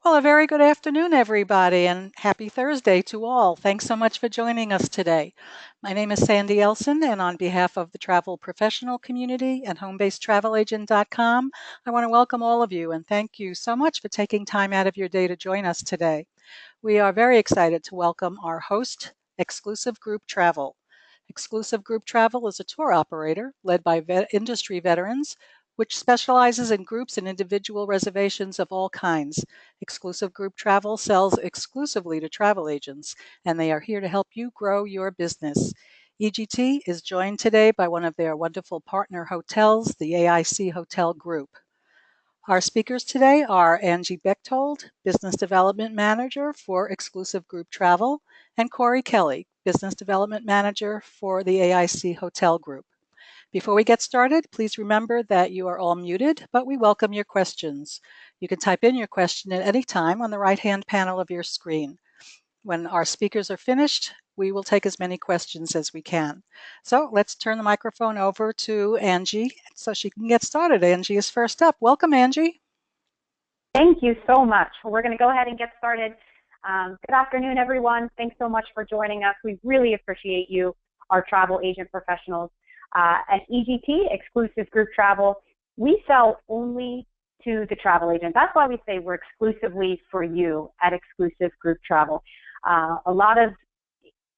Well, a very good afternoon, everybody, and happy Thursday to all. Thanks so much for joining us today. My name is Sandy Elson, and on behalf of the travel professional community and homebasedtravelagent.com, I want to welcome all of you and thank you so much for taking time out of your day to join us today. We are very excited to welcome our host, Exclusive Group Travel. Exclusive Group Travel is a tour operator led by industry veterans which specializes in groups and individual reservations of all kinds. Exclusive Group Travel sells exclusively to travel agents, and they are here to help you grow your business. EGT is joined today by one of their wonderful partner hotels, the AIC Hotel Group. Our speakers today are Angie Bechtold, Business Development Manager for Exclusive Group Travel, and Corey Kelly, Business Development Manager for the AIC Hotel Group. Before we get started, please remember that you are all muted, but we welcome your questions. You can type in your question at any time on the right-hand panel of your screen. When our speakers are finished, we will take as many questions as we can. So let's turn the microphone over to Angie so she can get started. Angie is first up. Welcome, Angie. Thank you so much. We're going to go ahead and get started. Good afternoon, everyone. Thanks so much for joining us. We really appreciate you, our travel agent professionals. At EGT, Exclusive Group Travel, we sell only to the travel agent. That's why we say we're exclusively for you at Exclusive Group Travel. A lot of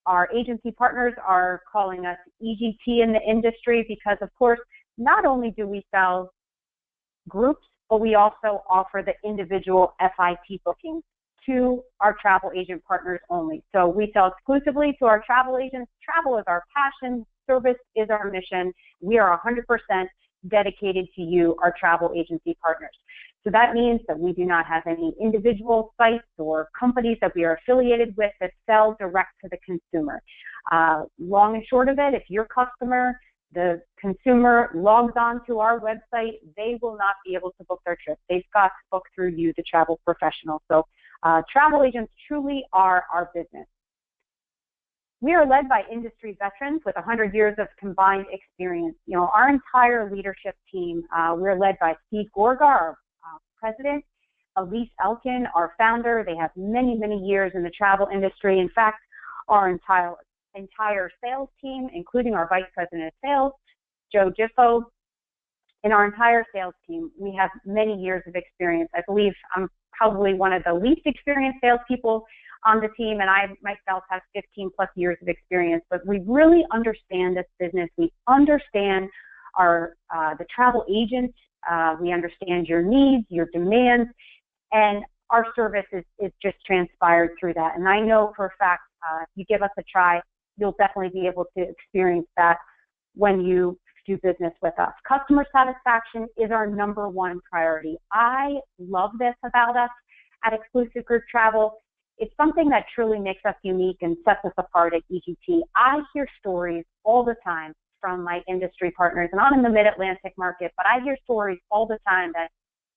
our agency partners are calling us EGT in the industry because, of course, not only do we sell groups, but we also offer the individual FIT bookings to our travel agent partners only. So we sell exclusively to our travel agents. Travel is our passion. Service is our mission. We are 100% dedicated to you, our travel agency partners. So that means that we do not have any individual sites or companies that we are affiliated with that sell direct to the consumer. Long and short of it, if your customer, the consumer, logs on to our website, they will not be able to book their trip. They've got to book through you, the travel professional. So travel agents truly are our business. We are led by industry veterans with 100 years of combined experience. You know, our entire leadership team, we're led by Steve Gorga, our president, Elise Elkin, our founder. They have many, many years in the travel industry. In fact, our entire sales team, including our vice president of sales, Joe Giffo, and our entire sales team, we have many years of experience. I believe I'm probably one of the least experienced salespeople on the team, and I myself have 15 plus years of experience, but we really understand this business. We understand the travel agents. We understand your needs, your demands, and our service is just transpired through that. And I know for a fact, if you give us a try, you'll definitely be able to experience that when you do business with us. Customer satisfaction is our #1 priority. I love this about us at Exclusive Group Travel. It's something that truly makes us unique and sets us apart at EGT. I hear stories all the time from my industry partners, and I'm in the Mid-Atlantic market, but I hear stories all the time that,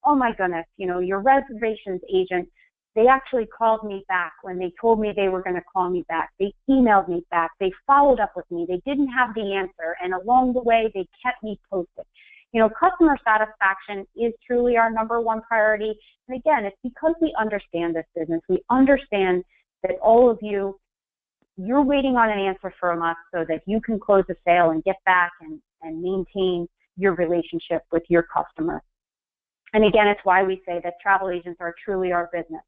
oh my goodness, you know, your reservations agent, they actually called me back when they told me they were going to call me back. They emailed me back. They followed up with me. They didn't have the answer, and along the way, they kept me posted. You know, customer satisfaction is truly our #1 priority. And again, it's because we understand this business. We understand that all of you, you're waiting on an answer from us so that you can close the sale and get back and maintain your relationship with your customer. And again, it's why we say that travel agents are truly our business.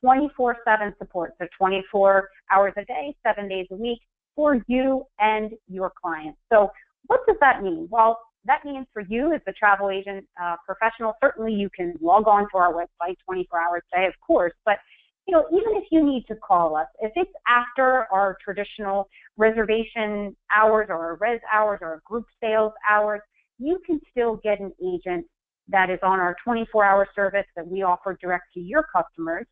24/7 support, so 24 hours a day, 7 days a week for you and your clients. So what does that mean? Well, that means for you as the travel agent professional, certainly you can log on to our website 24 hours a day, of course, but you know, even if you need to call us, if it's after our traditional reservation hours or our res hours or our group sales hours, you can still get an agent that is on our 24-hour service that we offer direct to your customers,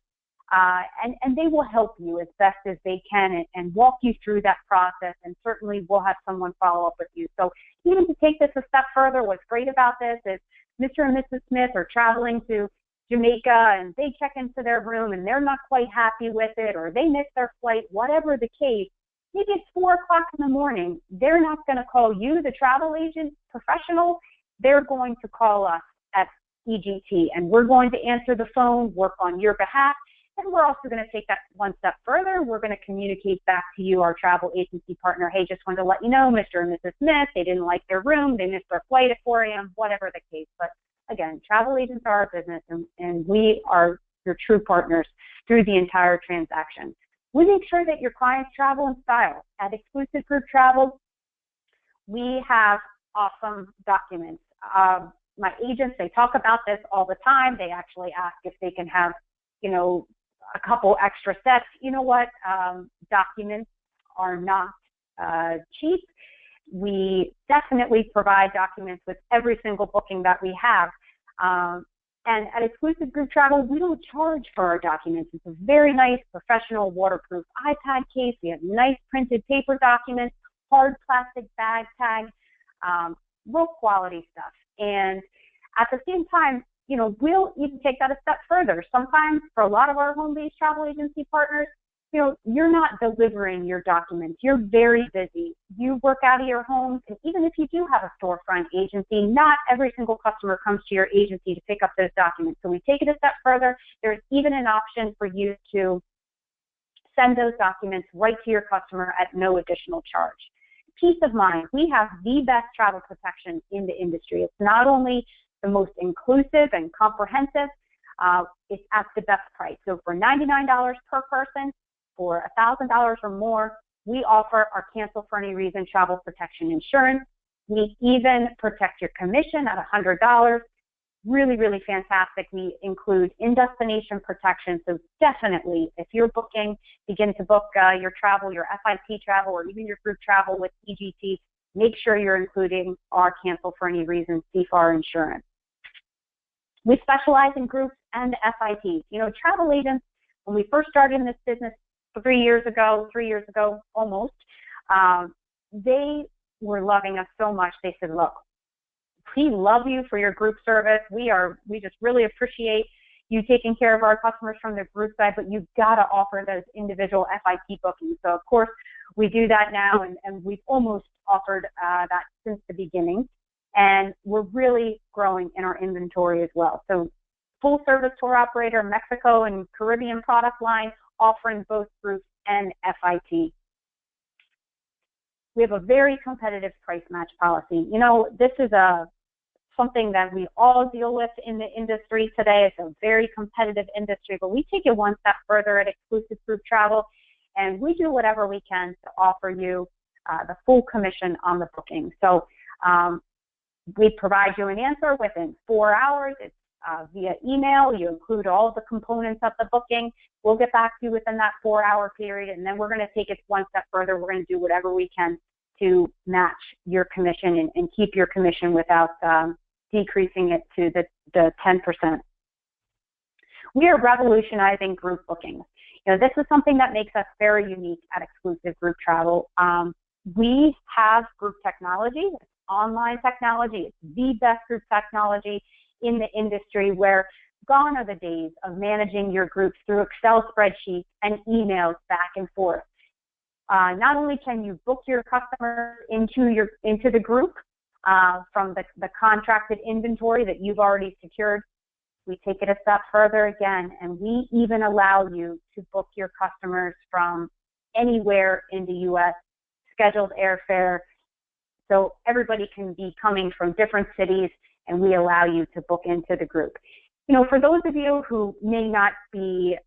and they will help you as best as they can and walk you through that process, and certainly we'll have someone follow up with you. So even to take this a step further, what's great about this is Mr. and Mrs. Smith are traveling to Jamaica and they check into their room and they're not quite happy with it, or they miss their flight, whatever the case. Maybe it's 4 o'clock in the morning. They're not going to call you, the travel agent professional. They're going to call us at EGT, and we're going to answer the phone, work on your behalf, and we're also going to take that one step further. We're going to communicate back to you, our travel agency partner, hey, just wanted to let you know, Mr. and Mrs. Smith, they didn't like their room, they missed their flight at 4 a.m., whatever the case. But again, travel agents are our business, and we are your true partners through the entire transaction. We make sure that your clients travel in style. At Exclusive Group Travel, we have awesome documents. My agents, they talk about this all the time. They actually ask if they can have, you know, a couple extra sets. You know what? Documents are not cheap. We definitely provide documents with every single booking that we have. And at Exclusive Group Travel, we don't charge for our documents. It's a very nice, professional, waterproof iPad case. We have nice printed paper documents, hard plastic bag tags, real quality stuff. And at the same time, you know, we'll even take that a step further. Sometimes for a lot of our home-based travel agency partners, you know, you're not delivering your documents. You're very busy. You work out of your homes, and even if you do have a storefront agency, not every single customer comes to your agency to pick up those documents. So we take it a step further. There's even an option for you to send those documents right to your customer at no additional charge. Peace of mind. We have the best travel protection in the industry. It's not only the most inclusive and comprehensive, it's at the best price. So for $99 per person, for $1,000 or more, we offer our cancel for any reason travel protection insurance. We even protect your commission at $100. Really, really fantastic. We include in-destination protection. So definitely, if you're booking, begin to book your travel, your FIT travel, or even your group travel with EGT, make sure you're including our cancel for any reason CFAR insurance. We specialize in groups and FITs. You know, travel agents, when we first started in this business 3 years ago almost, they were loving us so much. They said, look, we love you for your group service. We just really appreciate you taking care of our customers from the group side, but you've got to offer those individual FIT bookings. So of course, we do that now, and we've almost offered that since the beginning. And we're really growing in our inventory as well. So full service tour operator, Mexico and Caribbean product line, offering both groups and FIT. We have a very competitive price match policy. You know, this is something that we all deal with in the industry today. It's a very competitive industry, but we take it one step further at Exclusive Group Travel, and we do whatever we can to offer you the full commission on the booking. So we provide you an answer within 4 hours. It's via email. You include all the components of the booking. We'll get back to you within that 4-hour period, and then we're going to take it one step further. We're going to do whatever we can to match your commission and keep your commission without decreasing it to the 10%. We are revolutionizing group bookings. You know, this is something that makes us very unique at Exclusive Group Travel. We have group technology. It's online technology. It's the best group technology in the industry, where gone are the days of managing your groups through Excel spreadsheets and emails back and forth. Not only can you book your customers into the group from the contracted inventory that you've already secured, we take it a step further again, and we even allow you to book your customers from anywhere in the U.S., scheduled airfare, so everybody can be coming from different cities, and we allow you to book into the group. You know, for those of you who may not be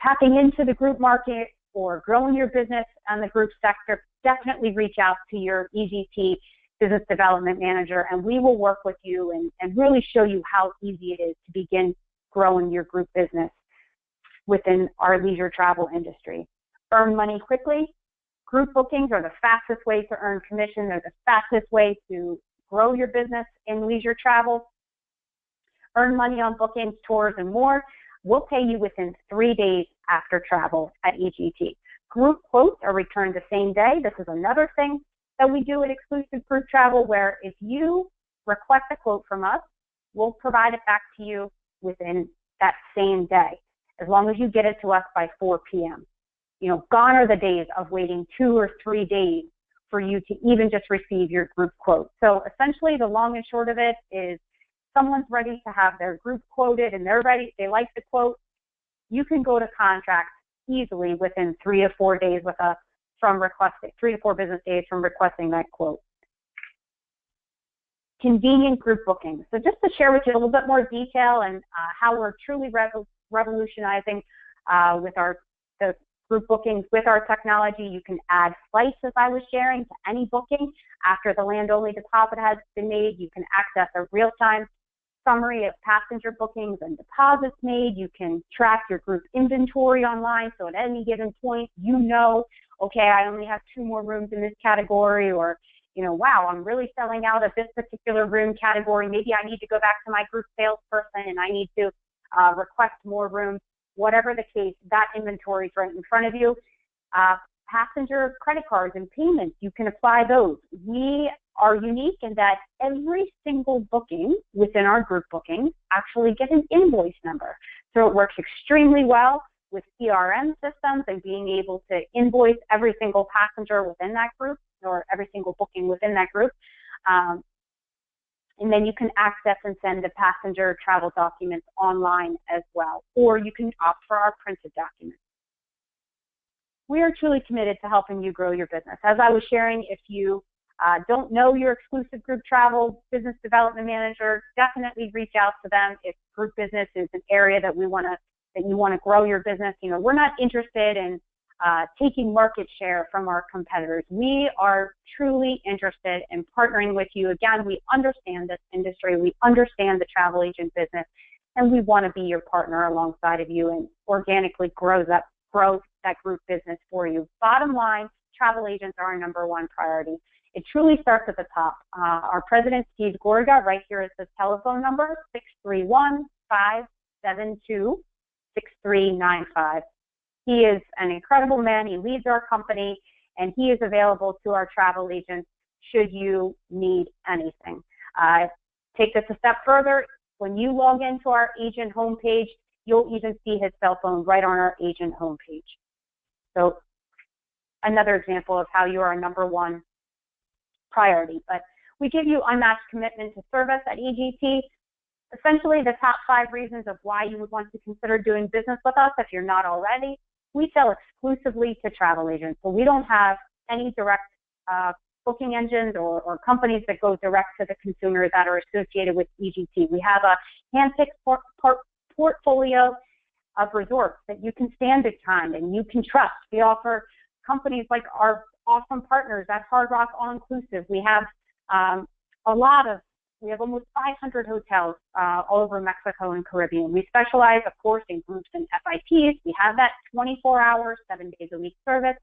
tapping into the group market or growing your business on the group sector, definitely reach out to your EGT business development manager, and we will work with you and really show you how easy it is to begin growing your group business within our leisure travel industry. Earn money quickly. Group bookings are the fastest way to earn commission. They're the fastest way to grow your business in leisure travel. Earn money on bookings, tours, and more. We'll pay you within 3 days after travel at EGT. Group quotes are returned the same day. This is another thing that we do at Exclusive Group Travel, where if you request a quote from us, we'll provide it back to you within that same day, as long as you get it to us by 4 p.m. You know, gone are the days of waiting 2 or 3 days for you to even just receive your group quote. So essentially, the long and short of it is, someone's ready to have their group quoted and they're ready, they like the quote, you can go to contract easily within 3 to 4 days from requesting, 3 to 4 business days from requesting that quote. Convenient group bookings. So just to share with you a little bit more detail and how we're truly revolutionizing with the group bookings with our technology. You can add flights, as I was sharing, to any booking after the land-only deposit has been made. You can access a real-time summary of passenger bookings and deposits made. You can track your group inventory online, so at any given point, you know, okay, I only have 2 more rooms in this category, or, you know, wow, I'm really selling out of this particular room category. Maybe I need to go back to my group salesperson and I need to request more rooms. Whatever the case, that inventory is right in front of you. Passenger credit cards and payments, you can apply those. We are unique in that every single booking within our group bookings actually get an invoice number. So it works extremely well with CRM systems and being able to invoice every single passenger within that group or every single booking within that group. And then you can access and send the passenger travel documents online as well, or you can opt for our printed documents. We are truly committed to helping you grow your business. As I was sharing, if you don't know your exclusive group travel business development manager, definitely reach out to them. If group business is an area that you want to grow your business, you know, we're not interested in taking market share from our competitors. We are truly interested in partnering with you. Again, we understand this industry, we understand the travel agent business, and we want to be your partner alongside of you and organically grow that group business for you. Bottom line, travel agents are our #1 priority. It truly starts at the top. Our president, Steve Gorga, right here is his telephone number, 631-572-6395. He is an incredible man. He leads our company, and he is available to our travel agents should you need anything. Take this a step further. When you log into our agent homepage, you'll even see his cell phone right on our agent homepage. So another example of how you are our #1 priority. But we give you unmatched commitment to service at EGT. Essentially, the top 5 reasons of why you would want to consider doing business with us if you're not already. We sell exclusively to travel agents, so we don't have any direct booking engines or companies that go direct to the consumer that are associated with EGT. We have a handpicked portfolio of resorts that you can stand behind and you can trust. We offer companies like our awesome partners at Hard Rock All Inclusive. We have we have almost 500 hotels all over Mexico and Caribbean. We specialize, of course, in groups and FITs. We have that 24-hour, 7 days a week service.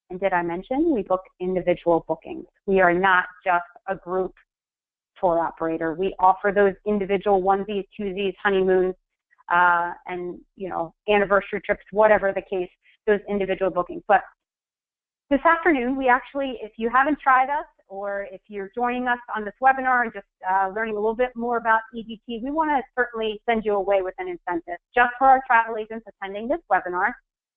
And did I mention we book individual bookings? We are not just a group tour operator. We offer those individual onesies, twosies, honeymoons, and, you know, anniversary trips, whatever the case, those individual bookings. But this afternoon, we actually, if you haven't tried us, or if you're joining us on this webinar and just learning a little bit more about EGT, we want to certainly send you away with an incentive. Just for our travel agents attending this webinar,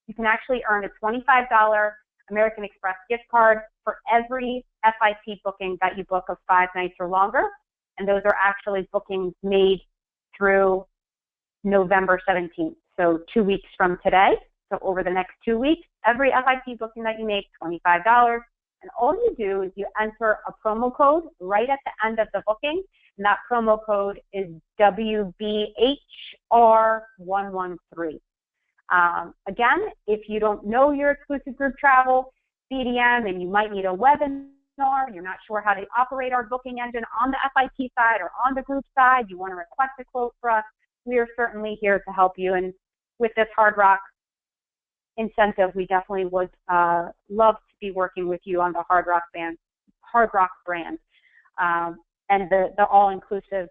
you can actually earn a $25 American Express gift card for every FIT booking that you book of 5 nights or longer. And those are actually bookings made through November 17th, so 2 weeks from today. So over the next 2 weeks, every FIT booking that you make, $25. And all you do is you enter a promo code right at the end of the booking, and that promo code is WBHR113. Again, if you don't know your exclusive group travel CDM and you might need a webinar, you're not sure how to operate our booking engine on the FIT side or on the group side, you want to request a quote for us, we are certainly here to help you. And with this Hard Rock incentive, we definitely would love to be working with you on the Hard Rock brand, and the all-inclusive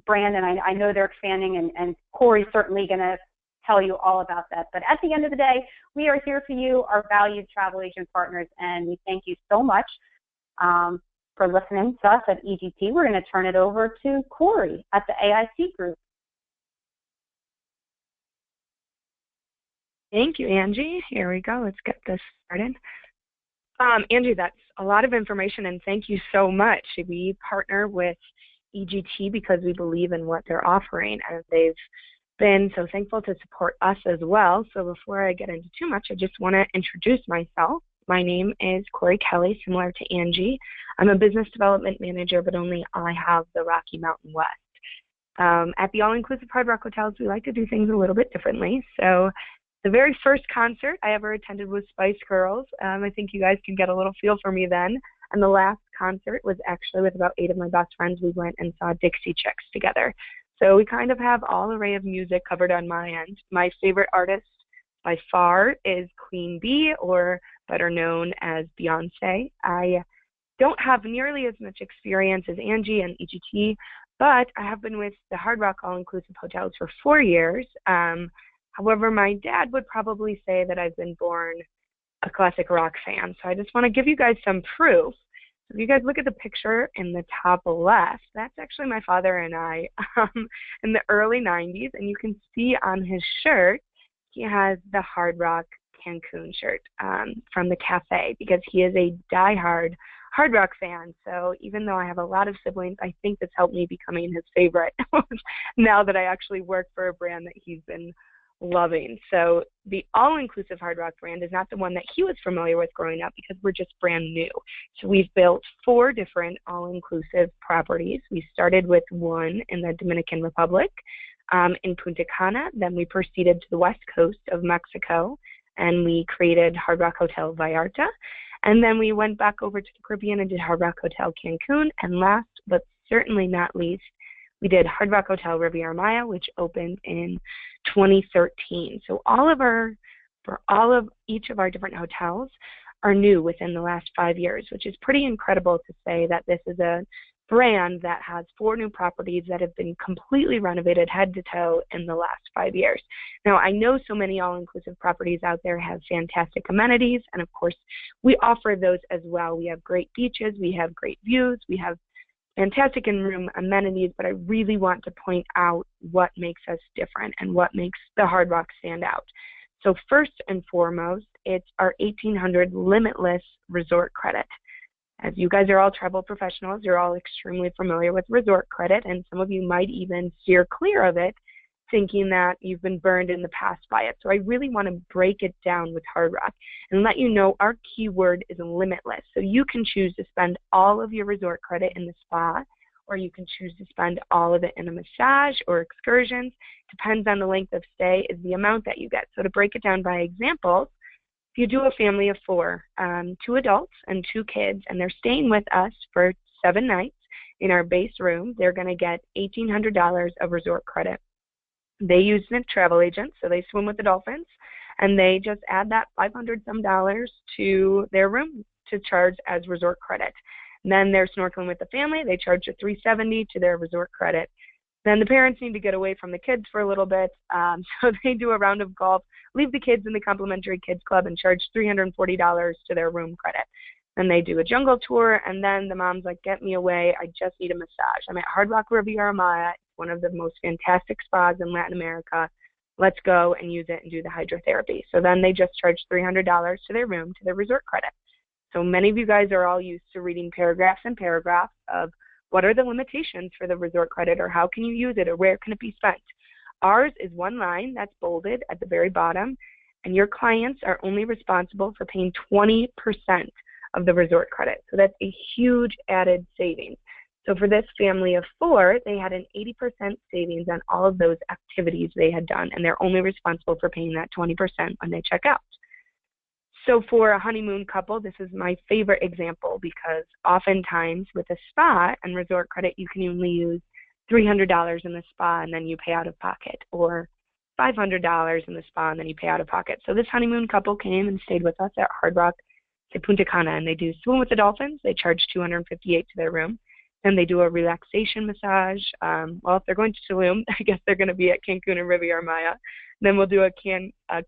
brand. And I know they're expanding, and Corey's certainly going to tell you all about that. But at the end of the day, we are here for you, our valued travel agent partners, and we thank you so much for listening to us at EGT. We're going to turn it over to Corey at the AIC group. Thank you, Angie. Here we go. Let's get this started. Angie, that's a lot of information, and thank you so much. We partner with EGT because we believe in what they're offering, and they've been so thankful to support us as well. So before I get into too much, I just want to introduce myself. My name is Corey Kelly, similar to Angie. I'm a business development manager, but only I have the Rocky Mountain West. At the All-Inclusive Hard Rock Hotels, we like to do things a little bit differently. So the very first concert I ever attended was Spice Girls. I think you guys can get a little feel for me then. And the last concert was actually with about 8 of my best friends. We went and saw Dixie Chicks together. So we kind of have all array of music covered on my end. My favorite artist by far is Queen Bee, or better known as Beyonce. I don't have nearly as much experience as Angie and EGT, but I have been with the Hard Rock All-Inclusive Hotels for 4 years. However, my dad would probably say that I've been born a classic rock fan. So I just want to give you guys some proof. If you guys look at the picture in the top left, that's actually my father and I in the early 90s. And you can see on his shirt, he has the Hard Rock Cancun shirt from the cafe, because he is a diehard Hard Rock fan. So even though I have a lot of siblings, I think that's helped me becoming his favorite now that I actually work for a brand that he's been loving. So the all-inclusive Hard Rock brand is not the one that he was familiar with growing up, because we're just brand new. So we've built 4 different all-inclusive properties. We started with one in the Dominican Republic in Punta Cana. Then we proceeded to the west coast of Mexico, and we created Hard Rock Hotel Vallarta. And then we went back over to the Caribbean and did Hard Rock Hotel Cancun. And last but certainly not least, we did Hard Rock Hotel Riviera Maya, which opened in 2013. So each of our different hotels are new within the last 5 years, which is pretty incredible to say that this is a brand that has 4 new properties that have been completely renovated head to toe in the last 5 years. Now, I know so many all-inclusive properties out there have fantastic amenities, and of course, we offer those as well. We have great beaches, we have great views, we have fantastic in-room amenities, but I really want to point out what makes us different and what makes the Hard Rock stand out. So first and foremost, it's our 1800 Limitless Resort Credit. As you guys are all travel professionals, you're all extremely familiar with resort credit, and some of you might even steer clear of it, thinking that you've been burned in the past by it. So I really want to break it down with Hard Rock and let you know our keyword is limitless. So you can choose to spend all of your resort credit in the spa, or you can choose to spend all of it in a massage or excursions. Depends on the length of stay is the amount that you get. So to break it down by examples, if you do a family of 4, 2 adults and 2 kids, and they're staying with us for 7 nights in our base room, they're going to get $1,800 of resort credit. They use a travel agent, so they swim with the dolphins, and they just add that $500 some to their room to charge as resort credit. And then they're snorkeling with the family. They charge a $370 to their resort credit. Then the parents need to get away from the kids for a little bit, so they do a round of golf, leave the kids in the complimentary kids club, and charge $340 to their room credit. Then they do a jungle tour, and then the mom's like, get me away, I just need a massage. I'm at Hard Rock Riviera Maya, one of the most fantastic spas in Latin America. Let's go and use it and do the hydrotherapy. So then they just charge $300 to their room, to their resort credit. So many of you guys are all used to reading paragraphs and paragraphs of what are the limitations for the resort credit, or how can you use it, or where can it be spent. Ours is one line that's bolded at the very bottom, and your clients are only responsible for paying 20% of the resort credit. So that's a huge added savings. So for this family of 4, they had an 80% savings on all of those activities they had done, and they're only responsible for paying that 20% when they check out. So for a honeymoon couple, this is my favorite example, because oftentimes with a spa and resort credit, you can only use $300 in the spa and then you pay out of pocket, or $500 in the spa and then you pay out of pocket. So this honeymoon couple came and stayed with us at Hard Rock Punta Cana, and they do swim with the dolphins. They charge $258 to their room. Then they do a relaxation massage. Well, if they're going to Tulum, I guess they're going to be at Cancun and Riviera Maya. Then we'll do a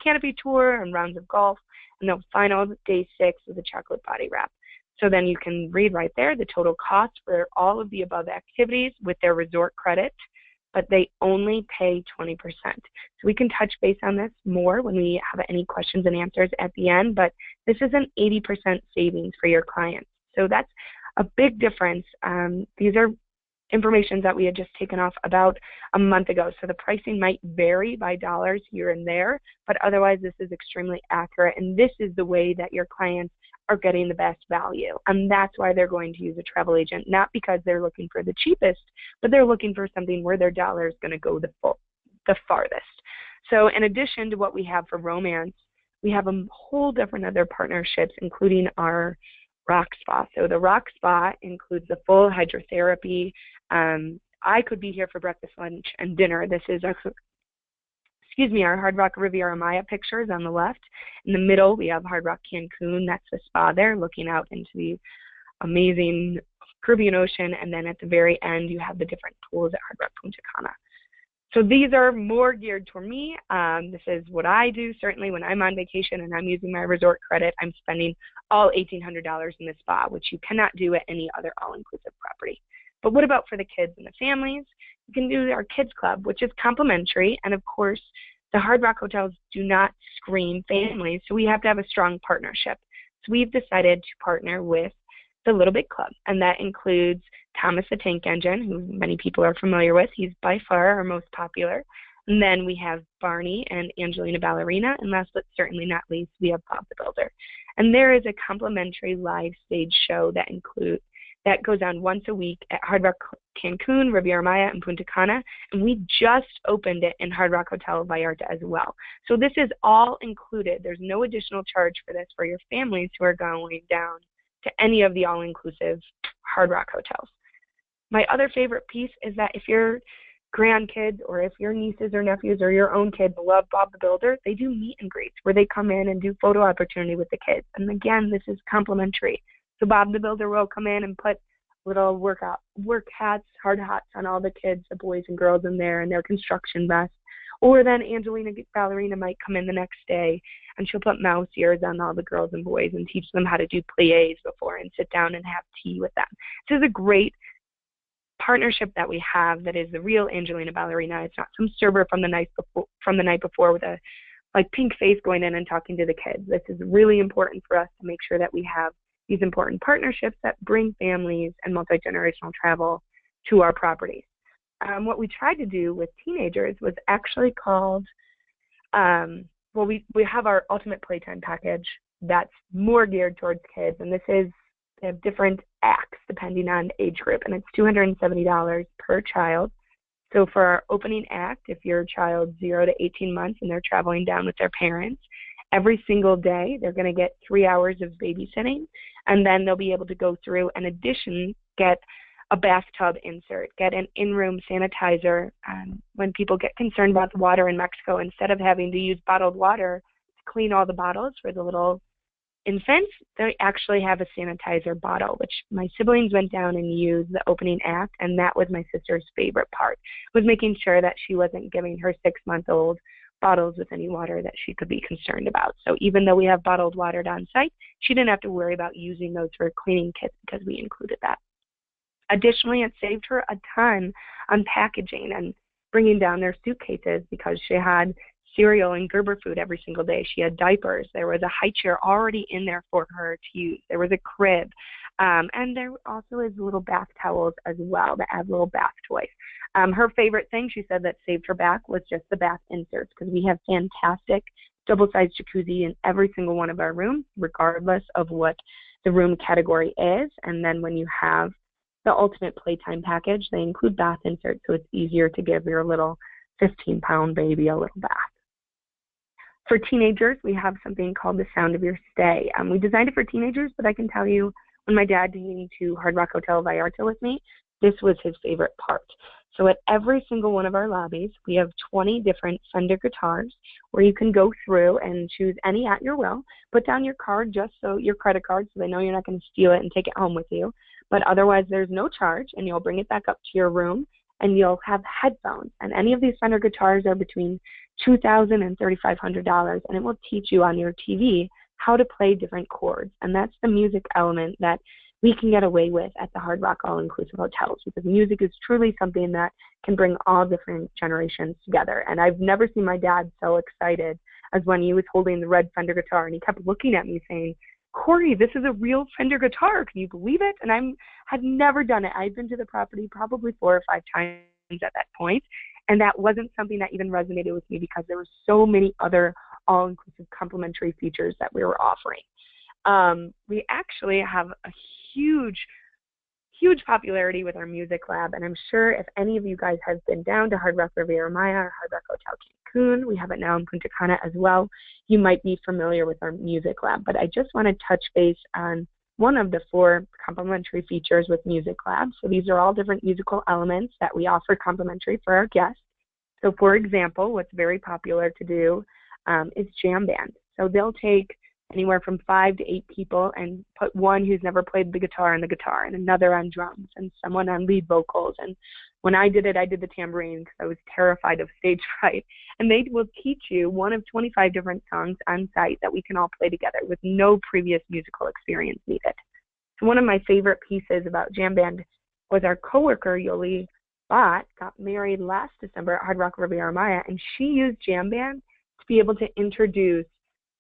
canopy tour and rounds of golf. And then final day 6 is a chocolate body wrap. So then you can read right there the total cost for all of the above activities with their resort credit but they only pay 20%. So we can touch base on this more when we have any questions and answers at the end, but this is an 80% savings for your clients. So that's a big difference. These are information that we had just taken off about a month ago. So the pricing might vary by dollars here and there, but otherwise this is extremely accurate. And this is the way that your clients are getting the best value. And that's why they're going to use a travel agent, not because they're looking for the cheapest, but they're looking for something where their dollar is going to go the farthest. So in addition to what we have for romance, we have a whole different other partnerships, including our rock spa. So the rock spa includes the full hydrotherapy. I could be here for breakfast, lunch, and dinner. This is our Hard Rock Riviera Maya pictures on the left. In the middle, we have Hard Rock Cancun. That's the spa there, looking out into the amazing Caribbean Ocean. And then at the very end, you have the different pools at Hard Rock Punta Cana. So these are more geared toward me. This is what I do. Certainly when I'm on vacation and I'm using my resort credit, I'm spending all $1,800 in the spa, which you cannot do at any other all-inclusive property. But what about for the kids and the families? You can do our kids club, which is complimentary. And of course, the Hard Rock hotels do not screen families, so we have to have a strong partnership. So we've decided to partner with the Little Big Club, and that includes Thomas the Tank Engine, who many people are familiar with. He's by far our most popular. And then we have Barney and Angelina Ballerina, and last but certainly not least, we have Bob the Builder. And there is a complimentary live stage show that goes on once a week at Hard Rock Cancun, Riviera Maya, and Punta Cana, and we just opened it in Hard Rock Hotel Vallarta as well. So this is all included. There's no additional charge for this for your families who are going down to any of the all-inclusive Hard Rock hotels. My other favorite piece is that if your grandkids or if your nieces or nephews or your own kids love Bob the Builder, they do meet and greets where they come in and do photo opportunity with the kids. And again, this is complimentary. So Bob the Builder will come in and put little work hats, hard hats on all the kids, the boys and girls in there, and their construction vests. Or then Angelina Ballerina might come in the next day and she'll put mouse ears on all the girls and boys and teach them how to do pliés before and sit down and have tea with them. This is a great partnership that we have that is the real Angelina Ballerina. It's not some server from the night before with a pink face going in and talking to the kids. This is really important for us to make sure that we have these important partnerships that bring families and multi-generational travel to our properties. What we tried to do with teenagers was actually called, we have our Ultimate Playtime package that's more geared towards kids, and they have different acts depending on age group, and it's $270 per child. So for our opening act, if your child's 0 to 18 months and they're traveling down with their parents, every single day they're going to get 3 hours of babysitting, and then they'll be able to go through, in addition, get a bathtub insert, get an in-room sanitizer. When people get concerned about the water in Mexico, instead of having to use bottled water to clean all the bottles for the little infants, they actually have a sanitizer bottle, which my siblings went down and used the opening act, and that was my sister's favorite part, was making sure that she wasn't giving her 6-month-old bottles with any water that she could be concerned about. So even though we have bottled water on site, she didn't have to worry about using those for cleaning kits because we included that. Additionally, it saved her a ton on packaging and bringing down their suitcases because she had cereal and Gerber food every single day. She had diapers. There was a high chair already in there for her to use. There was a crib. And there also is little bath towels as well that have little bath toys. Her favorite thing, she said, that saved her back was just the bath inserts, because we have fantastic double-sized jacuzzi in every single one of our rooms, regardless of what the room category is. And then when you have the Ultimate Playtime package, they include bath inserts, so it's easier to give your little 15-pound baby a little bath. For teenagers, we have something called the Sound of Your Stay. We designed it for teenagers, but I can tell you, when my dad came to Hard Rock Hotel Vallarta with me, this was his favorite part. So at every single one of our lobbies, we have 20 different Fender guitars where you can go through and choose any at your will. Put down your card, your credit card, so they know you're not going to steal it and take it home with you. But otherwise, there's no charge, and you'll bring it back up to your room, and you'll have headphones. And any of these Fender guitars are between $2,000 and $3,500, and it will teach you on your TV how to play different chords. And that's the music element that we can get away with at the Hard Rock All-Inclusive Hotels, because music is truly something that can bring all different generations together. And I've never seen my dad so excited as when he was holding the red Fender guitar, and he kept looking at me saying, "Corey, this is a real Fender guitar. Can you believe it?" And I had never done it. I'd been to the property probably 4 or 5 times at that point, and that wasn't something that even resonated with me because there were so many other all-inclusive complimentary features that we were offering. We actually have a huge popularity with our music lab, and I'm sure if any of you guys have been down to Hard Rock Riviera Maya or Hard Rock Hotel Cancun, we have it now in Punta Cana as well, you might be familiar with our music lab. But I just want to touch base on one of the 4 complimentary features with Music Lab. So these are all different musical elements that we offer complimentary for our guests. So for example, what's very popular to do is jam band. So they'll take anywhere from 5 to 8 people and put one who's never played the guitar on the guitar, and another on drums, and someone on lead vocals. And when I did it, I did the tambourine because I was terrified of stage fright. And they will teach you one of 25 different songs on site that we can all play together with no previous musical experience needed. So one of my favorite pieces about jam band was our coworker, Yoli Bott, got married last December at Hard Rock Riviera Maya, and she used jam band to be able to introduce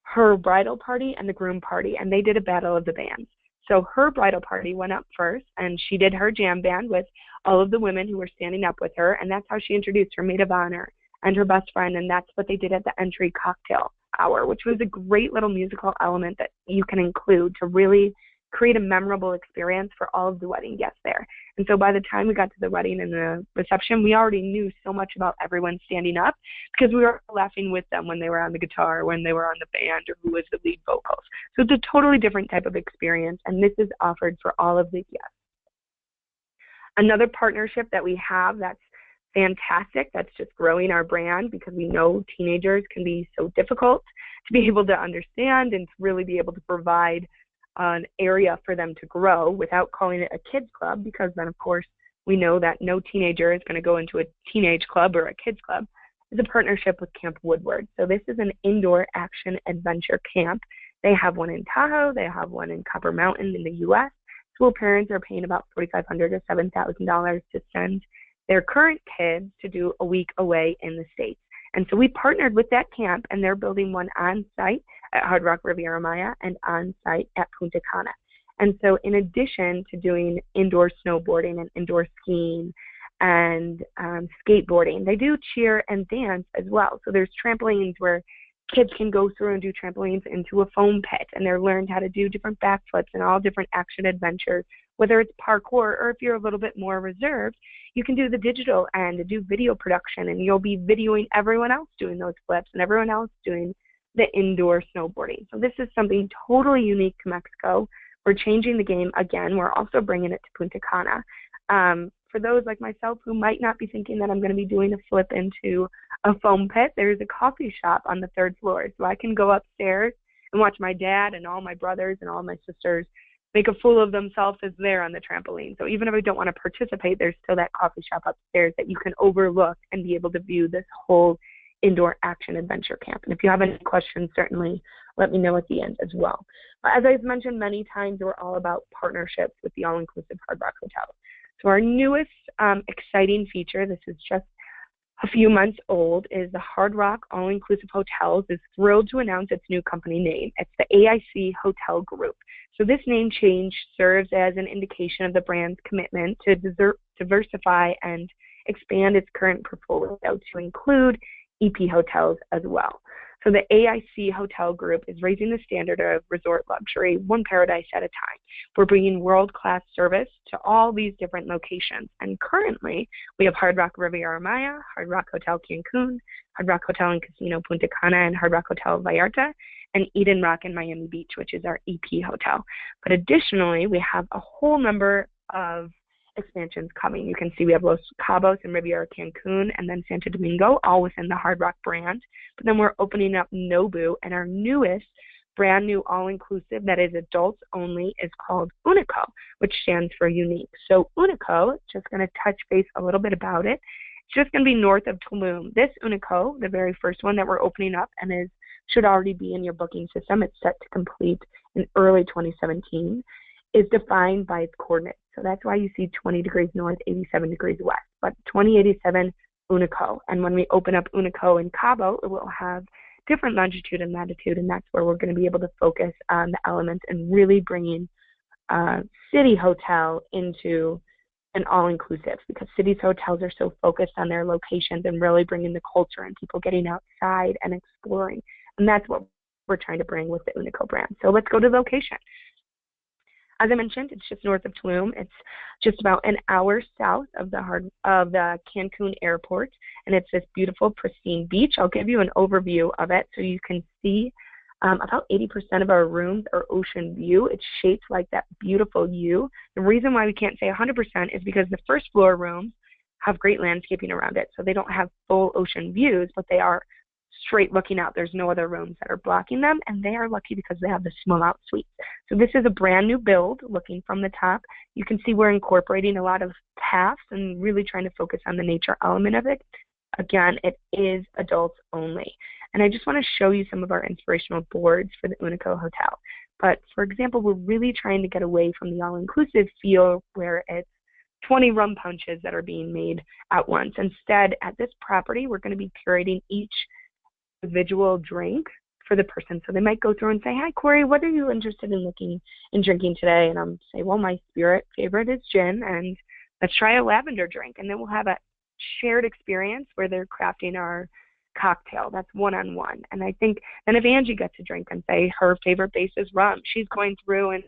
her bridal party and the groom party, and they did a battle of the bands. So her bridal party went up first, and she did her jam band with all of the women who were standing up with her, and that's how she introduced her maid of honor and her best friend, and that's what they did at the entry cocktail hour, which was a great little musical element that you can include to really create a memorable experience for all of the wedding guests there. And so by the time we got to the wedding and the reception, we already knew so much about everyone standing up because we were laughing with them when they were on the guitar, when they were on the band, or who was the lead vocals. So it's a totally different type of experience, and this is offered for all of the guests. Another partnership that we have that's fantastic, that's just growing our brand, because we know teenagers can be so difficult to be able to understand and to really be able to provide an area for them to grow without calling it a kids club, because then of course we know that no teenager is going to go into a teenage club or a kids club, is a partnership with Camp Woodward. So this is an indoor action adventure camp. They have one in Tahoe, they have one in Copper Mountain in the US. School parents are paying about $4,500 to $7,000 to send their current kids to do a week away in the States. And so we partnered with that camp, and they're building one on site at Hard Rock Riviera Maya and on site at Punta Cana. And so in addition to doing indoor snowboarding and indoor skiing and skateboarding, they do cheer and dance as well. So there's trampolines where kids can go through and do trampolines into a foam pit, and they're learned how to do different backflips and all different action adventures, whether it's parkour or if you're a little bit more reserved, you can do the digital and do video production, and you'll be videoing everyone else doing those flips and everyone else doing the indoor snowboarding. So this is something totally unique to Mexico. We're changing the game again. We're also bringing it to Punta Cana. For those like myself who might not be thinking that I'm going to be doing a flip into a foam pit, there's a coffee shop on the 3rd floor. So I can go upstairs and watch my dad and all my brothers and all my sisters make a fool of themselves as they're on the trampoline. So even if I don't want to participate, there's still that coffee shop upstairs that you can overlook and be able to view this whole indoor action adventure camp. And if you have any questions, certainly let me know at the end as well. But as I've mentioned many times, we're all about partnerships with the all-inclusive Hard Rock Hotel. So our newest exciting feature, this is just a few months old, is the Hard Rock All-Inclusive Hotels is thrilled to announce its new company name. It's the AIC Hotel Group. So this name change serves as an indication of the brand's commitment to diversify and expand its current portfolio to include EP hotels as well. So the AIC Hotel Group is raising the standard of resort luxury one paradise at a time. We're bringing world-class service to all these different locations. And currently, we have Hard Rock Riviera Maya, Hard Rock Hotel Cancun, Hard Rock Hotel and Casino Punta Cana, and Hard Rock Hotel Vallarta, and Eden Rock in Miami Beach, which is our EP hotel. But additionally, we have a whole number of expansions coming. You can see we have Los Cabos and Riviera Cancun, and then Santo Domingo, all within the Hard Rock brand. But then we're opening up Nobu, and our newest brand new all-inclusive that is adults only is called UNICO, which stands for unique. So UNICO, just going to touch base a little bit about it. It's just going to be north of Tulum. This UNICO, the very first one that we're opening up and should already be in your booking system. It's set to complete in early 2017. is defined by its coordinates. So that's why you see 20 degrees north, 87 degrees west, but 2087 UNICO. And when we open up UNICO in Cabo, it will have different longitude and latitude, and that's where we're going to be able to focus on the elements and really bringing city hotel into an all-inclusive, because cities hotels are so focused on their locations and really bringing the culture and people getting outside and exploring. And that's what we're trying to bring with the UNICO brand. So let's go to the location. As I mentioned, it's just north of Tulum. It's just about an hour south of the Cancun airport, and it's this beautiful, pristine beach. I'll give you an overview of it so you can see about 80% of our rooms are ocean view. It's shaped like that beautiful U. The reason why we can't say 100% is because the first floor rooms have great landscaping around it, so they don't have full ocean views, but they are straight looking out. There's no other rooms that are blocking them, and they are lucky because they have the small out suites. So this is a brand new build. Looking from the top, you can see we're incorporating a lot of paths and really trying to focus on the nature element of it. Again, it is adults only. And I just want to show you some of our inspirational boards for the UNICO Hotel. But for example, we're really trying to get away from the all-inclusive feel where it's 20 rum punches that are being made at once. Instead, at this property, we're going to be curating each individual drink for the person. So they might go through and say, "Hi, Corey, what are you interested in looking and drinking today?" And I'm say, "Well, my spirit favorite is gin, and let's try a lavender drink." And then we'll have a shared experience where they're crafting our cocktail. That's one-on-one. And I think then if Angie gets a drink and say her favorite base is rum, she's going through and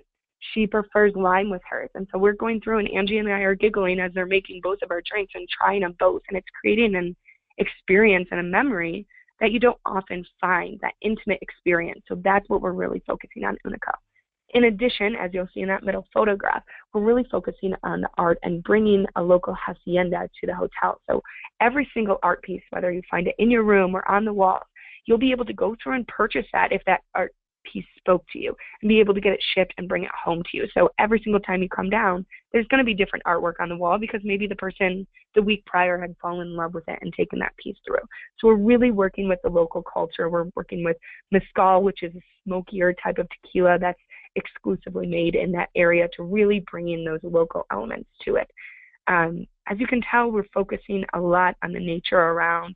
she prefers lime with hers. And so we're going through, and Angie and I are giggling as they're making both of our drinks and trying them both. And it's creating an experience and a memory that you don't often find, that intimate experience. So that's what we're really focusing on UNICO. In addition, as you'll see in that middle photograph, we're really focusing on the art and bringing a local hacienda to the hotel. So every single art piece, whether you find it in your room or on the wall, you'll be able to go through and purchase that if that art piece spoke to you, and be able to get it shipped and bring it home to you. So every single time you come down, there's going to be different artwork on the wall because maybe the person the week prior had fallen in love with it and taken that piece through. So we're really working with the local culture. We're working with mezcal, which is a smokier type of tequila that's exclusively made in that area, to really bring in those local elements to it. As you can tell, we're focusing a lot on the nature around.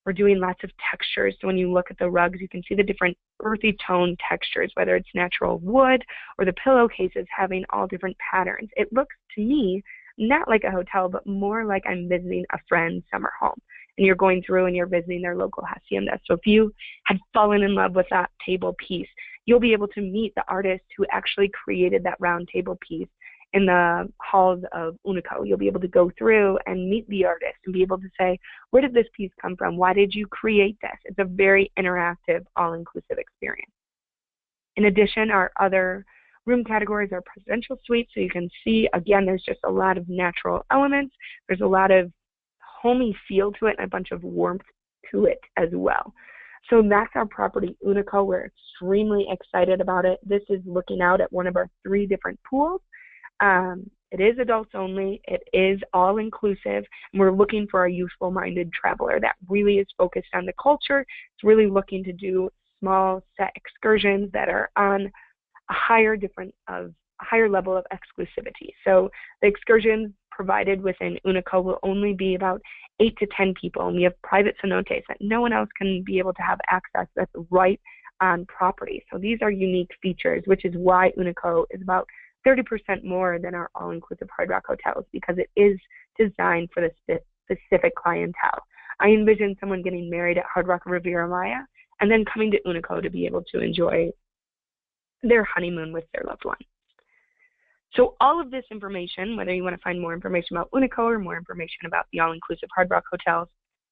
We're doing lots of textures. So when you look at the rugs, you can see the different earthy tone textures, whether it's natural wood or the pillowcases having all different patterns. It looks to me not like a hotel, but more like I'm visiting a friend's summer home. And you're going through and you're visiting their local hacienda. So if you had fallen in love with that table piece, you'll be able to meet the artist who actually created that round table piece in the halls of UNICO. You'll be able to go through and meet the artist and be able to say, where did this piece come from? Why did you create this? It's a very interactive, all-inclusive experience. In addition, our other room categories are presidential suites. So you can see, again, there's just a lot of natural elements. There's a lot of homey feel to it and a bunch of warmth to it as well. So that's our property, UNICO. We're extremely excited about it. This is looking out at one of our 3 different pools. It is adults only. It is all-inclusive. And we're looking for a youthful-minded traveler that really is focused on the culture. It's really looking to do small set excursions that are on a higher level of exclusivity. So the excursions provided within UNICO will only be about 8 to 10 people, and we have private cenotes that no one else can be able to have access that's right on property. So these are unique features, which is why UNICO is about 30% more than our all-inclusive Hard Rock hotels, because it is designed for the specific clientele. I envision someone getting married at Hard Rock Riviera Maya and then coming to UNICO to be able to enjoy their honeymoon with their loved one. So all of this information, whether you want to find more information about UNICO or more information about the all-inclusive Hard Rock hotels,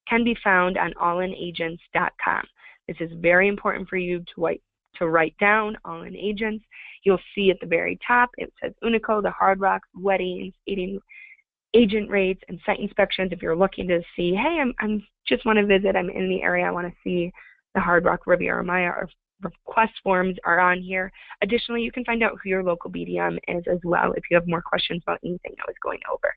can be found on allinagents.com. This is very important for you to write down, All In Agents. You'll see at the very top, it says UNICO, the Hard Rock, weddings, agent rates, and site inspections. If you're looking to see, hey, I'm just want to visit, I'm in the area, I want to see the Hard Rock Riviera Maya, or request forms are on here. Additionally, you can find out who your local BDM is as well if you have more questions about anything I was going over.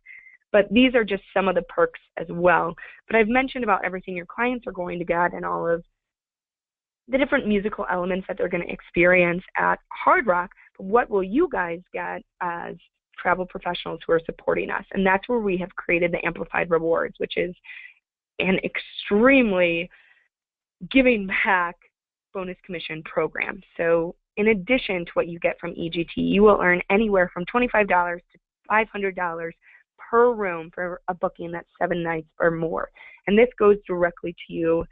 But these are just some of the perks as well. But I've mentioned about everything your clients are going to get and all of the different musical elements that they're going to experience at Hard Rock. what will you guys get as travel professionals who are supporting us? And that's where we have created the Amplified Rewards, which is an extremely giving back bonus commission program. So in addition to what you get from EGT, you will earn anywhere from $25 to $500 per room for a booking that's 7 nights or more. And this goes directly to you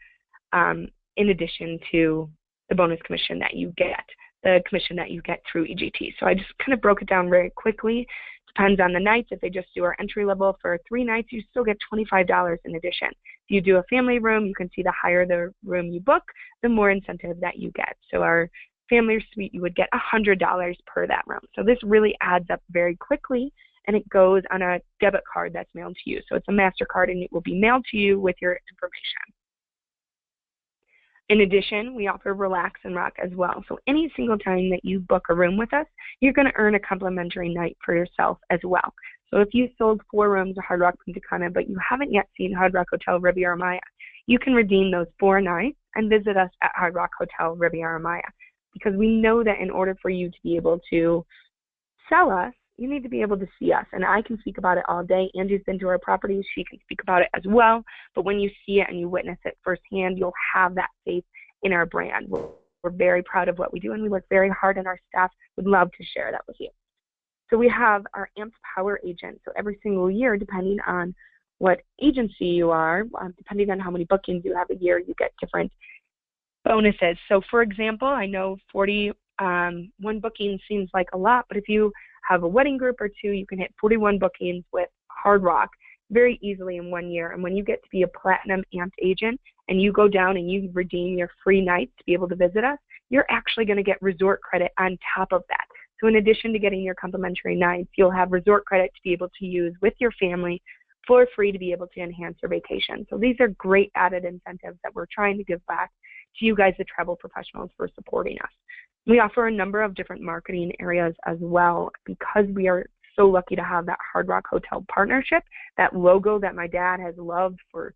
in addition to the bonus commission that you get, the commission that you get through EGT. So I just kind of broke it down very quickly. Depends on the nights. If they just do our entry level for 3 nights, you still get $25 in addition. If you do a family room, you can see the higher the room you book, the more incentive that you get. So our family suite, you would get $100 per that room. So this really adds up very quickly, and it goes on a debit card that's mailed to you. So it's a MasterCard, and it will be mailed to you with your information. In addition, we offer Relax and Rock as well. So any single time that you book a room with us, you're going to earn a complimentary night for yourself as well. So if you sold 4 rooms at Hard Rock Punta Cana, but you haven't yet seen Hard Rock Hotel Riviera Maya, you can redeem those 4 nights and visit us at Hard Rock Hotel Riviera Maya. Because we know that in order for you to be able to sell us, you need to be able to see us. And I can speak about it all day. Angie's been to our properties. She can speak about it as well. But when you see it and you witness it firsthand, you'll have that faith in our brand. We're very proud of what we do, and we work very hard, and our staff would love to share that with you. So we have our Amped Power agent. So every single year, depending on what agency you are, depending on how many bookings you have a year, you get different bonuses. So for example, I know 41 bookings seems like a lot, but if you have a wedding group or 2, you can hit 41 bookings with Hard Rock very easily in 1 year. And when you get to be a Platinum Amped agent and you go down and you redeem your free nights to be able to visit us, you're actually going to get resort credit on top of that. So in addition to getting your complimentary nights, you'll have resort credit to be able to use with your family for free to be able to enhance your vacation. So these are great added incentives that we're trying to give back to you guys, the travel professionals, for supporting us. We offer a number of different marketing areas as well, because we are so lucky to have that Hard Rock Hotel partnership, that logo that my dad has loved for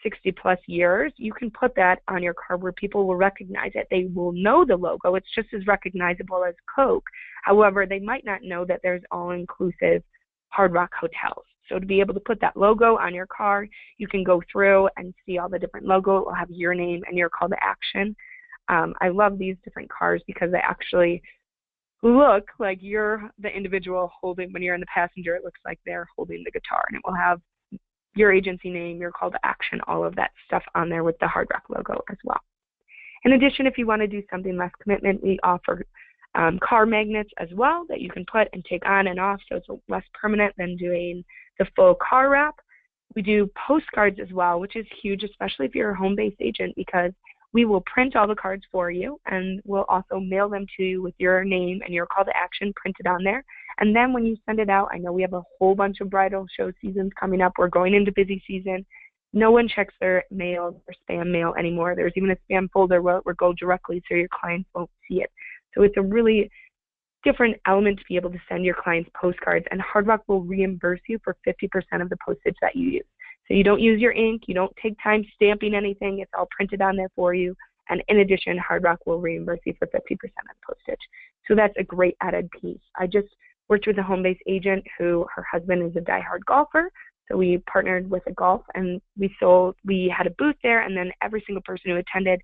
60 plus years. You can put that on your card where people will recognize it. They will know the logo. It's just as recognizable as Coke. However, they might not know that there's all-inclusive Hard Rock hotels. So to be able to put that logo on your card, you can go through and see all the different logo. It will have your name and your call to action. I love these different cards because they actually look like you're the individual holding, when you're in the passenger, it looks like they're holding the guitar, and it will have your agency name, your call to action, all of that stuff on there with the Hard Rock logo as well. In addition, if you want to do something less commitment, we offer car magnets as well that you can put and take on and off, so it's less permanent than doing the full car wrap. We do postcards as well, which is huge, especially if you're a home-based agent, because we will print all the cards for you, and we'll also mail them to you with your name and your call to action printed on there. And then when you send it out, I know we have a whole bunch of bridal show seasons coming up. We're going into busy season. No one checks their mail or spam mail anymore. There's even a spam folder where it will go directly so your clients won't see it. So it's a really different element to be able to send your clients postcards, and Hard Rock will reimburse you for 50% of the postage that you use. So you don't use your ink, you don't take time stamping anything, it's all printed on there for you. And in addition, Hard Rock will reimburse you for 50% of the postage. So that's a great added piece. I just worked with a home-based agent who, her husband is a diehard golfer. So we partnered with a golf, and we had a booth there, and then every single person who attended,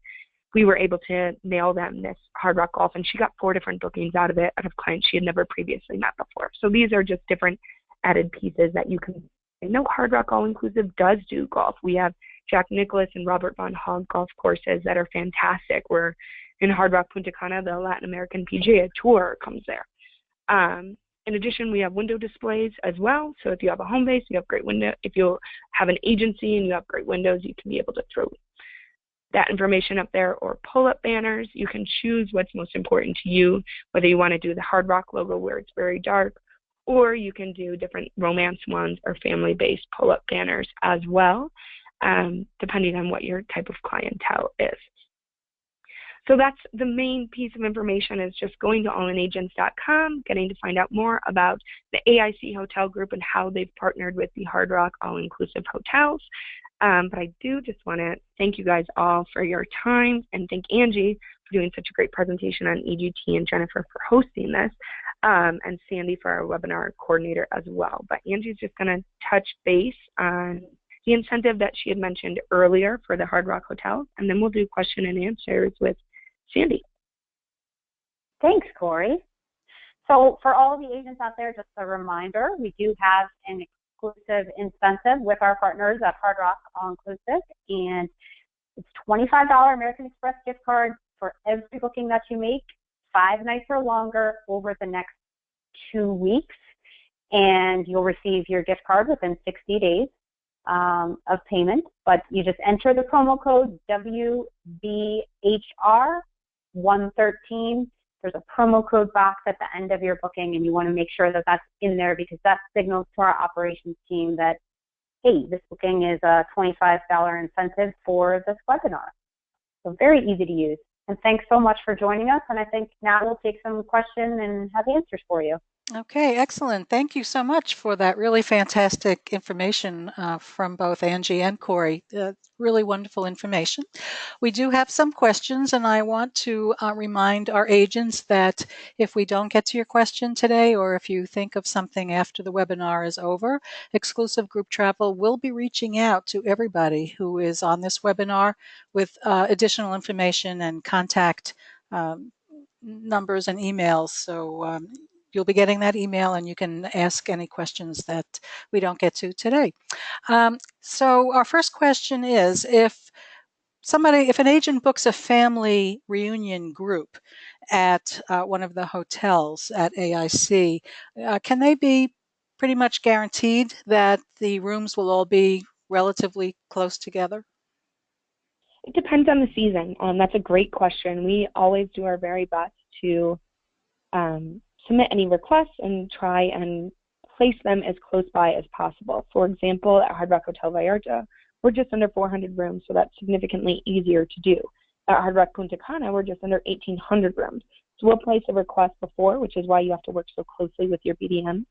we were able to mail them this Hard Rock Golf, and she got 4 different bookings out of it, out of clients she had never previously met before. So these are just different added pieces that you can. I know Hard Rock All-Inclusive does do golf. We have Jack Nicklaus and Robert Von Hogg golf courses that are fantastic. We're in Hard Rock Punta Cana, the Latin American PGA Tour comes there. In addition, we have window displays as well. So if you have a home base, you have great window. If you have an agency and you have great windows, you can be able to throw that information up there, or pull-up banners. You can choose what's most important to you, whether you want to do the Hard Rock logo where it's very dark, or you can do different romance ones or family-based pull-up banners as well, depending on what your type of clientele is. So that's the main piece of information, is just going to allinagents.com, getting to find out more about the AIC Hotel Group and how they've partnered with the Hard Rock All-Inclusive Hotels. But I do just want to thank you guys all for your time, and thank Angie for doing such a great presentation on EGT, and Jennifer for hosting this, and Sandy for our webinar coordinator as well. But Angie's just going to touch base on the incentive that she had mentioned earlier for the Hard Rock Hotel, and then we'll do question and answers with Sandy. Thanks, Corey. So for all of the agents out there, just a reminder, we do have an exclusive incentive with our partners at Hard Rock All Inclusive, and it's $25 American Express gift card for every booking that you make, 5 nights or longer over the next 2 weeks, and you'll receive your gift card within 60 days of payment. But you just enter the promo code WBHR113. There's a promo code box at the end of your booking, and you want to make sure that that's in there, because that signals to our operations team that, hey, this booking is a $25 incentive for this webinar. So very easy to use. And thanks so much for joining us. And I think now we'll take some questions and have answers for you. Okay, excellent. Thank you so much for that really fantastic information from both Angie and Corey. Really wonderful information. We do have some questions, and I want to remind our agents that if we don't get to your question today, or if you think of something after the webinar is over, Exclusive Group Travel will be reaching out to everybody who is on this webinar with additional information and contact numbers and emails. So you'll be getting that email, and you can ask any questions that we don't get to today. So our first question is, if an agent books a family reunion group at one of the hotels at AIC, can they be pretty much guaranteed that the rooms will all be relatively close together? It depends on the season. That's a great question. We always do our very best to submit any requests and try and place them as close by as possible. For example, at Hard Rock Hotel Vallarta, we're just under 400 rooms, so that's significantly easier to do. At Hard Rock Punta Cana, we're just under 1,800 rooms. So we'll place a request before, which is why you have to work so closely with your BDM.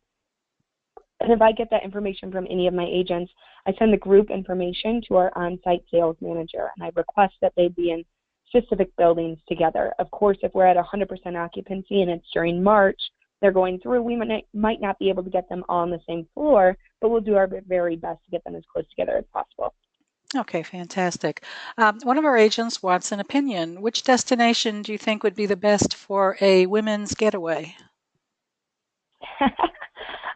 And if I get that information from any of my agents, I send the group information to our on-site sales manager, and I request that they be in specific buildings together. Of course, if we're at 100% occupancy and it's during March, they're going through, we might not be able to get them all on the same floor, but we'll do our very best to get them as close together as possible. Okay, fantastic. One of our agents wants an opinion. Which destination do you think would be the best for a women's getaway?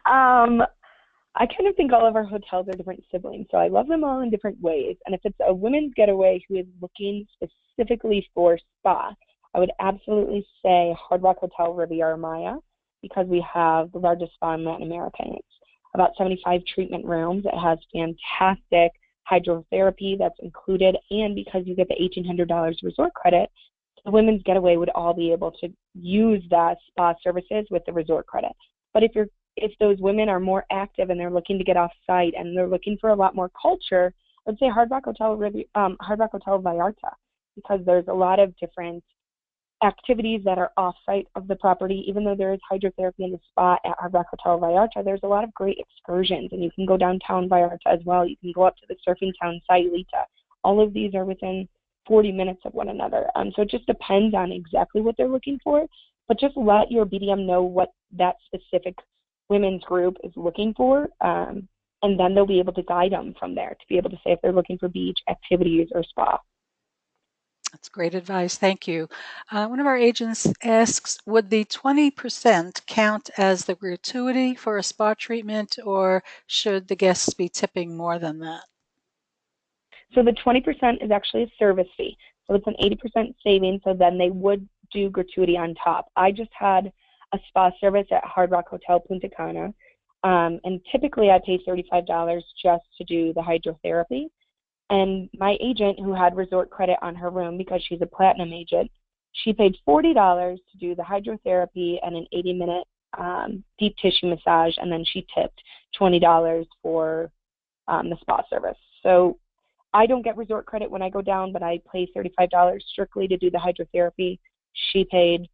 I kind of think all of our hotels are different siblings, so I love them all in different ways. And if it's a women's getaway who is looking specifically for spa, I would absolutely say Hard Rock Hotel Riviera Maya, because we have the largest spa in Latin America. It's about 75 treatment rooms. It has fantastic hydrotherapy that's included, and because you get the $1,800 resort credit, the women's getaway would all be able to use that spa services with the resort credit. But if those women are more active and they're looking to get off site and they're looking for a lot more culture, I would say Hard Rock Hotel Vallarta, because there's a lot of different activities that are off site of the property. Even though there is hydrotherapy in the spa at Hard Rock Hotel Vallarta, there's a lot of great excursions, and you can go downtown Vallarta as well. You can go up to the surfing town Sayulita. All of these are within 40 minutes of one another. So it just depends on exactly what they're looking for, but just let your BDM know what that specific women's group is looking for, and then they'll be able to guide them from there to be able to say if they're looking for beach activities or spa. That's great advice. Thank you. One of our agents asks, would the 20% count as the gratuity for a spa treatment, or should the guests be tipping more than that? So the 20% is actually a service fee. So it's an 80% savings, so then they would do gratuity on top. I just had a spa service at Hard Rock Hotel Punta Cana, and typically I pay $35 just to do the hydrotherapy. And my agent, who had resort credit on her room because she's a platinum agent, she paid $40 to do the hydrotherapy and an 80-minute deep tissue massage, and then she tipped $20 for the spa service. So I don't get resort credit when I go down, but I pay $35 strictly to do the hydrotherapy. She paid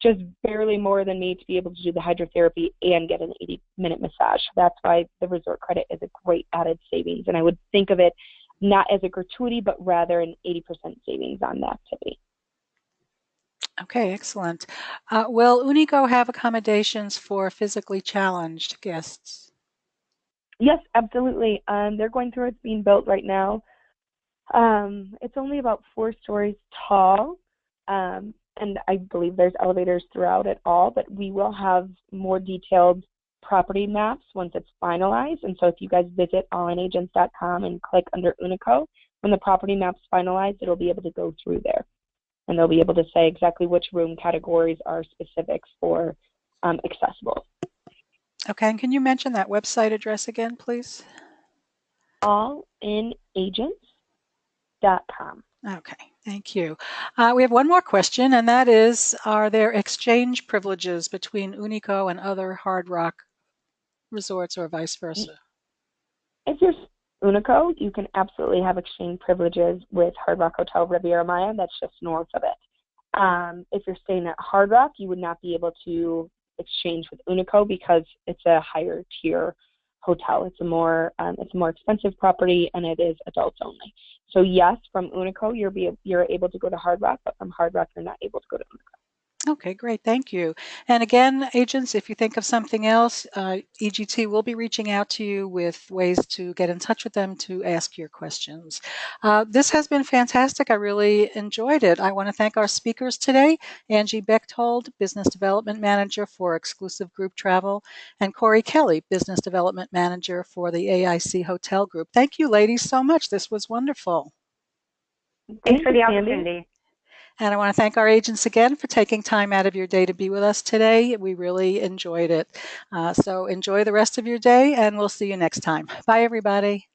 just barely more than me to be able to do the hydrotherapy and get an 80-minute massage. That's why the resort credit is a great added savings. And I would think of it not as a gratuity, but rather an 80% savings on the activity. Okay, excellent. Will UNICO have accommodations for physically challenged guests? Yes, absolutely. They're going through it's being built right now. It's only about 4 stories tall, and I believe there's elevators throughout it all, but we will have more detailed property maps once it's finalized. And so if you guys visit allinagents.com and click under UNICO, when the property map's finalized, it'll be able to go through there. And they'll be able to say exactly which room categories are specifics for accessible. Okay, and can you mention that website address again, please? allinagents.com. Okay, thank you. We have one more question, and that is, are there exchange privileges between UNICO and other Hard Rock resorts or vice versa? If you're UNICO, you can absolutely have exchange privileges with Hard Rock Hotel Riviera Maya. That's just north of it. If you're staying at Hard Rock, you would not be able to exchange with UNICO because it's a higher tier hotel. It's a more expensive property, and it is adults only. So yes, from UNICO, you're able to go to Hard Rock, but from Hard Rock, you're not able to go to UNICO. Okay, great. Thank you. And again, agents, if you think of something else, EGT will be reaching out to you with ways to get in touch with them to ask your questions. This has been fantastic. I really enjoyed it. I want to thank our speakers today, Angie Bechtold, Business Development Manager for Exclusive Group Travel, and Corey Kelly, Business Development Manager for the AIC Hotel Group. Thank you, ladies, so much. This was wonderful. Thanks for the opportunity. And I want to thank our agents again for taking time out of your day to be with us today. We really enjoyed it. So enjoy the rest of your day, and we'll see you next time. Bye, everybody.